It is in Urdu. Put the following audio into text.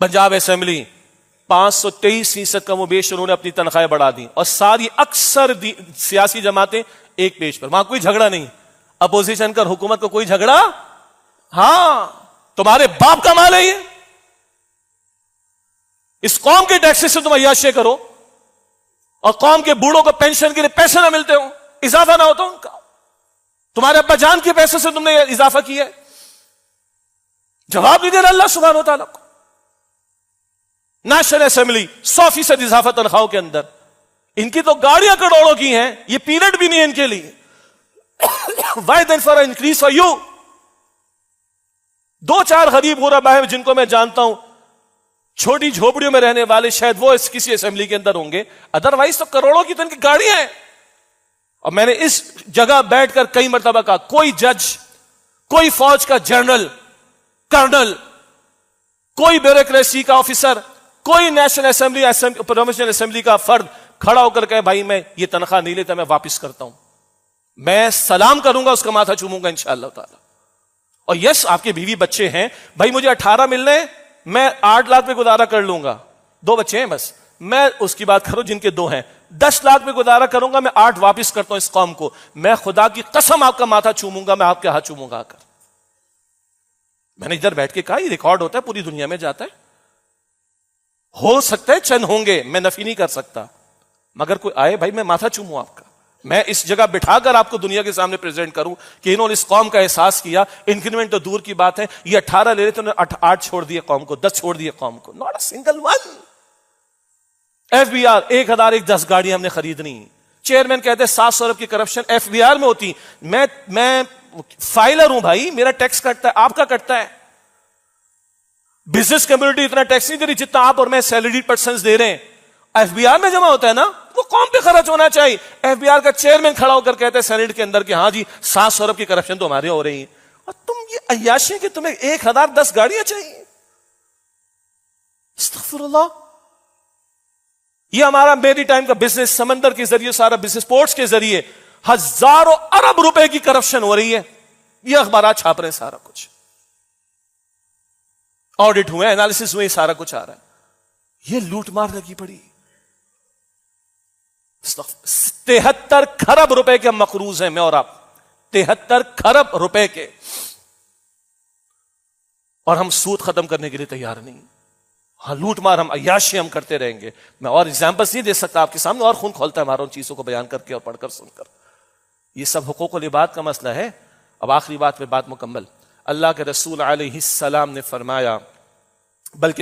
پنجاب اسمبلی 523% کم و بیش انہوں نے اپنی تنخواہیں بڑھا دی، اور ساری اکثر سیاسی جماعتیں ایک پیج پر، وہاں کوئی جھگڑا نہیں، اپوزیشن کا حکومت کو کوئی جھگڑا، ہاں تمہارے باپ کا مال ہے یہ، اس قوم کے ٹیکس سے تم عیاشی کرو، اور قوم کے بوڑھوں کو پینشن کے لیے پیسے نہ ملتے ہو، اضافہ نہ ہوتا ان کا، تمہارے ابا جان کے پیسے سے تم نے اضافہ کیا ہے، جواب نہیں دے رہا اللہ سبحانہ و تعالیٰ کو۔ نیشنل اسمبلی 100% اضافہ تنخواہوں کے اندر، ان کی تو گاڑیاں کروڑوں کی ہیں، یہ پیریڈ بھی نہیں ہے ان کے لیے۔ Why then for an increase for you؟ 2-4 غریب غربا ہیں جن کو میں جانتا ہوں، چھوٹی جھوپڑیوں میں رہنے والے، شاید وہ کسی اسمبلی کے اندر ہوں گے، ادروائز تو کروڑوں کی تو ان کی گاڑیاں ہیں۔ اور میں نے اس جگہ بیٹھ کر کئی مرتبہ کہا، کوئی جج، کوئی فوج کا جنرل، کرنل، کوئی بیوروکریسی کا آفیسر، کوئی نیشنل اسمبلی، پروونشل اسمبلی کا فرد کھڑا ہو کر کہے بھائی میں یہ تنخواہ نہیں لیتا، میں واپس کرتا ہوں، میں سلام کروں گا، اس کا ماتھا چوموں گا انشاءاللہ تعالی۔ اور یس آپ کے بیوی بچے ہیں، بھائی مجھے 18 ملنے، میں 8 لاکھ پہ گزارا کر لوں گا، 2 بچے ہیں بس، میں اس کی بات کروں جن کے 2 ہیں، 10 لاکھ پہ گزارا کروں گا، میں 8 واپس کرتا ہوں اس قوم کو، میں خدا کی قسم آپ کا ماتھا چوموں گا، میں آپ کے ہاتھ چوموں گا آ کر۔ میں نے ادھر بیٹھ کے کہا یہ ریکارڈ ہوتا ہے، پوری دنیا میں جاتا ہے، ہو سکتا ہے چند ہوں گے، میں نفی نہیں کر سکتا، مگر کوئی آئے بھائی میں ماتھا چوموں آپ کا، میں اس جگہ بٹھا کر آپ کو دنیا کے سامنے پریزنٹ کروں کہ انہوں نے اس قوم کا احساس کیا، انکریمنٹ تو دور کی بات ہے، یہ 18 لے رہے تھے، انہوں نے 8 چھوڑ دیے قوم کو، 10 چھوڑ دیے قوم کو، not a single one. F B R 1010 گاڑیاں ہم نے خریدنی، چیئرمین کہتے ہیں 700 ارب کی کرپشن ایف بی آر میں ہوتی، میں فائلر ہوں بھائی، میرا ٹیکس کٹتا ہے، آپ کا کٹتا ہے، بزنس کمیونٹی اتنا ٹیکس نہیں دے رہی جتنا آپ اور میں سیلریڈ پرسنز دے رہے ہیں، ایف بی آر میں جمع ہوتا ہے نا، وہ قوم پہ خرچ ہونا چاہیے۔ ایف بی آر کا چیئرمین کھڑا ہو کر کہتے ہیں سینیٹ کے اندر کہ ہاں جی 700 ارب کی کرپشن تو ہمارے ہو رہی ہے، اور تم یہ عیاشی کہ تمہیں 1010 گاڑیاں چاہیے، استغفر اللہ۔ یہ ہمارا میری ٹائم کا بزنس، سمندر کے ذریعے سارا بزنس، پورٹس کے ذریعے ہزاروں ارب روپے کی کرپشن ہو رہی ہے، یہ اخبارات چھاپ رہے ہیں، سارا کچھ آڈٹ ہوئے، انالیسس ہوئے، سارا کچھ آ رہا ہے، یہ لوٹ مار لگی پڑی۔ 73 کھرب روپے کے مقروض ہیں میں اور آپ، 73 کھرب روپے کے، اور ہم سود ختم کرنے کے لیے تیار نہیں۔ ہاں لوٹ مار، ہم عیاشی ہم کرتے رہیں گے۔ میں اور ایگزامپلس نہیں دے سکتا آپ کے سامنے، اور خون کھولتا ہے ہمارا ان چیزوں کو بیان کر کے اور پڑھ کر سن کر۔ یہ سب حقوق العباد کا مسئلہ ہے۔ اب آخری بات میں بات مکمل، اللہ کے رسول علیہ السلام نے فرمایا، بلکہ